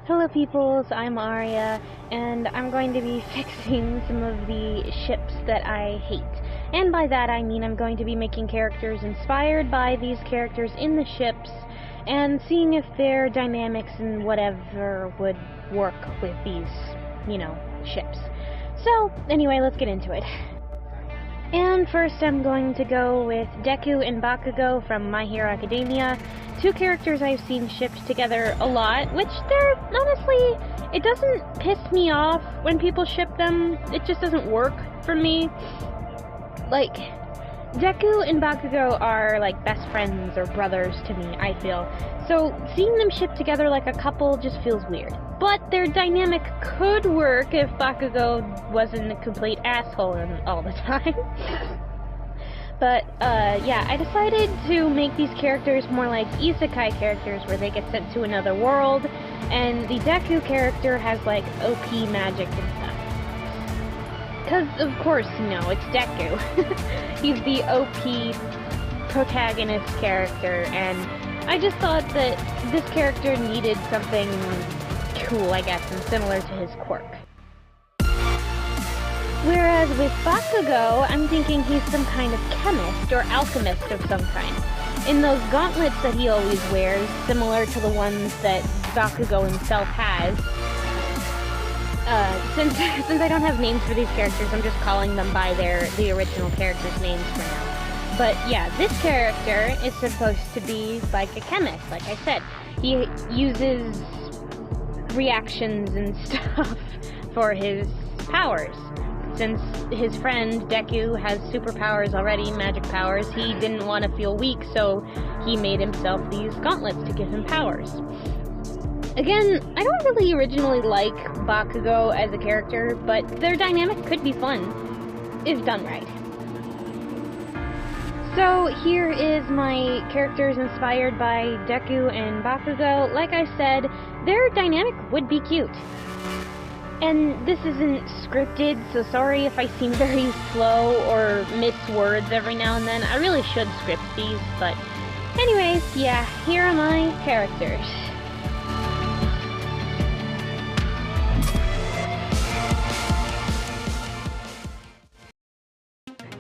Hello peoples, I'm Arya, and I'm going to be fixing some of the ships that I hate. And by that I mean I'm going to be making characters inspired by these characters in the ships, and seeing if their dynamics and whatever would work with these, ships. So, anyway, let's get into it. And first I'm going to go with Deku and Bakugo from My Hero Academia, two characters I've seen shipped together a lot, which honestly, it doesn't piss me off when people ship them, it just doesn't work for me. Like, Deku and Bakugo are like best friends or brothers to me, I feel, so seeing them shipped together like a couple just feels weird. But their dynamic could work if Bakugo wasn't a complete asshole all the time. But, yeah, I decided to make these characters more like isekai characters where they get sent to another world, and the Deku character has, like, OP magic and stuff. Because, of course, it's Deku. He's the OP protagonist character, and I just thought that this character needed something cool, I guess, and similar to his quirk. Whereas with Bakugo, I'm thinking he's some kind of chemist or alchemist of some kind. In those gauntlets that he always wears, similar to the ones that Bakugo himself has, since I don't have names for these characters, I'm just calling them by the original characters' names for now. But yeah, this character is supposed to be like a chemist, like I said. He uses reactions and stuff for his powers. Since his friend Deku has superpowers already, magic powers, he didn't want to feel weak, so he made himself these gauntlets to give him powers. Again, I don't really originally like Bakugo as a character, but their dynamic could be fun, if done right. So here is my characters inspired by Deku and Bakugo. Like I said, their dynamic would be cute. And this isn't scripted, so sorry if I seem very slow or miss words every now and then. I really should script these, but anyways, yeah, here are my characters.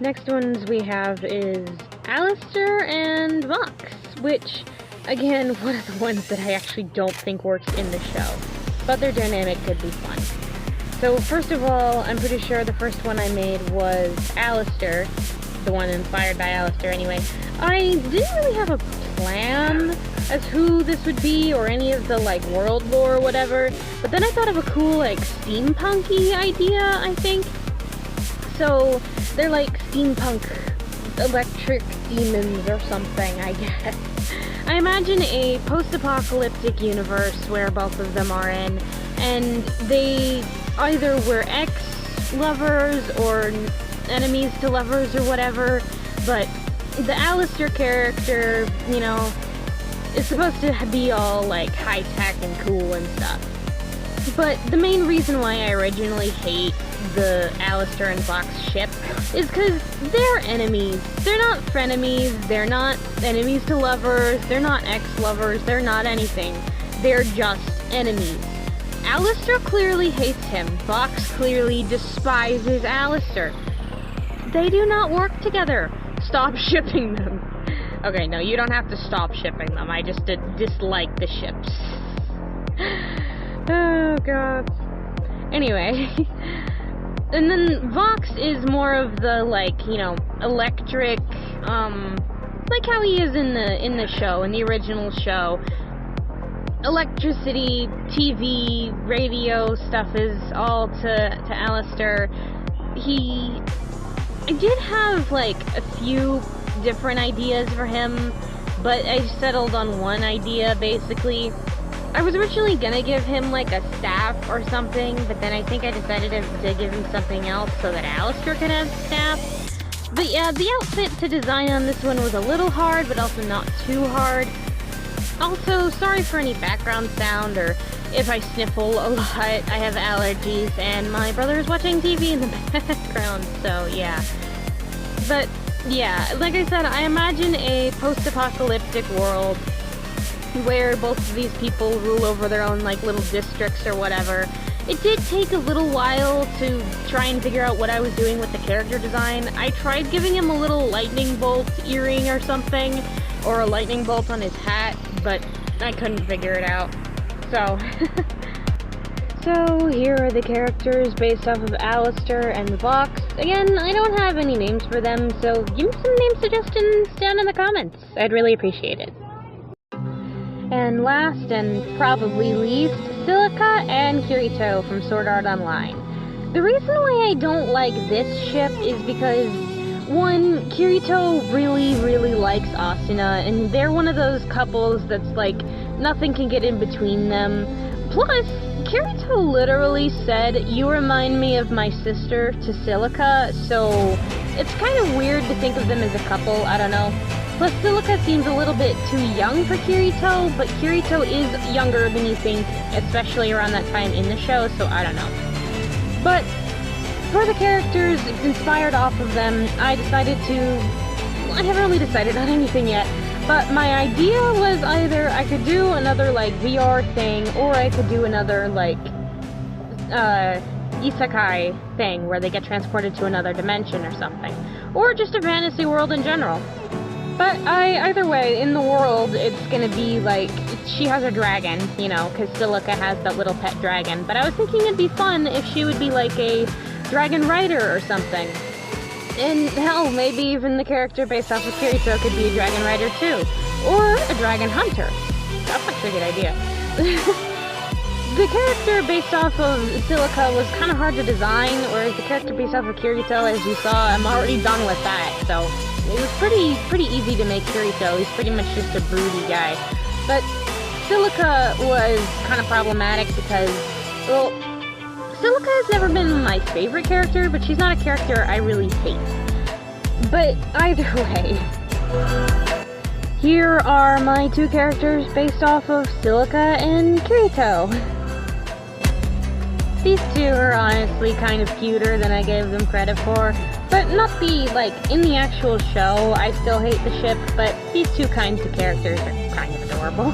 Next ones we have is Alistair and Vox, which, again, one of the ones that I actually don't think works in the show, but their dynamic could be fun. So first of all, I'm pretty sure the first one I made was Alistair, the one inspired by Alistair anyway. I didn't really have a plan as who this would be or any of the like world lore or whatever, but then I thought of a cool like steampunky idea, I think. So they're like steampunk electric demons or something, I guess. I imagine a post-apocalyptic universe where both of them are in, and they either were ex-lovers or enemies to lovers or whatever, but the Alistair character, is supposed to be all like high-tech and cool and stuff. But the main reason why I originally hate the Alistair and Vox ship is because they're enemies. They're not frenemies, they're not enemies to lovers, they're not ex-lovers, they're not anything. They're just enemies. Alistair clearly hates him. Vox clearly despises Alistair. They do not work together. Stop shipping them. Okay, no, you don't have to stop shipping them. I just dislike the ships. Oh, God. Anyway. And then Vox is more of the, electric, like how he is in the show, in the original show. Electricity, TV, radio stuff is all to Alistair. I did have, a few different ideas for him, but I settled on one idea, basically. I was originally gonna give him, a staff or something, but then I think I decided to give him something else so that Alistair could have staff. But yeah, the outfit to design on this one was a little hard, but also not too hard. Also, sorry for any background sound, or if I sniffle a lot. I have allergies, and my brother is watching TV in the background, so yeah. But, yeah, like I said, I imagine a post-apocalyptic world where both of these people rule over their own, like, little districts or whatever. It did take a little while to try and figure out what I was doing with the character design. I tried giving him a little lightning bolt earring or something, or a lightning bolt on his hat, but I couldn't figure it out. So, so here are the characters based off of Alistair and Vox. Again, I don't have any names for them, so give me some name suggestions down in the comments. I'd really appreciate it. And last, and probably least, Silica and Kirito from Sword Art Online. The reason why I don't like this ship is because, one, Kirito really likes Asuna, and they're one of those couples that's like, nothing can get in between them. Plus, Kirito literally said, "You remind me of my sister," to Silica, so it's kind of weird to think of them as a couple, I don't know. Plus, Silica seems a little bit too young for Kirito, but Kirito is younger than you think, especially around that time in the show, so I don't know. But for the characters inspired off of them, I haven't really decided on anything yet, but my idea was either I could do another, like, VR thing, or I could do another, like, isekai thing, where they get transported to another dimension or something. Or just a fantasy world in general. But either way, in the world, it's gonna be, like, she has a dragon, you know, because Silica has that little pet dragon. But I was thinking it'd be fun if she would be, like, a dragon rider or something. And, hell, maybe even the character based off of Kirito could be a dragon rider, too. Or a dragon hunter. That's actually a good idea. The character based off of Silica was kind of hard to design, whereas the character based off of Kirito, as you saw, I'm already done with that, so it was pretty easy to make Kirito. He's pretty much just a broody guy. But Silica was kind of problematic because, well, Silica has never been my favorite character, but she's not a character I really hate. But either way, here are my two characters based off of Silica and Kirito. These two are honestly kind of cuter than I gave them credit for, but not the, like, in the actual show, I still hate the ship, but these two kinds of characters are kind of adorable.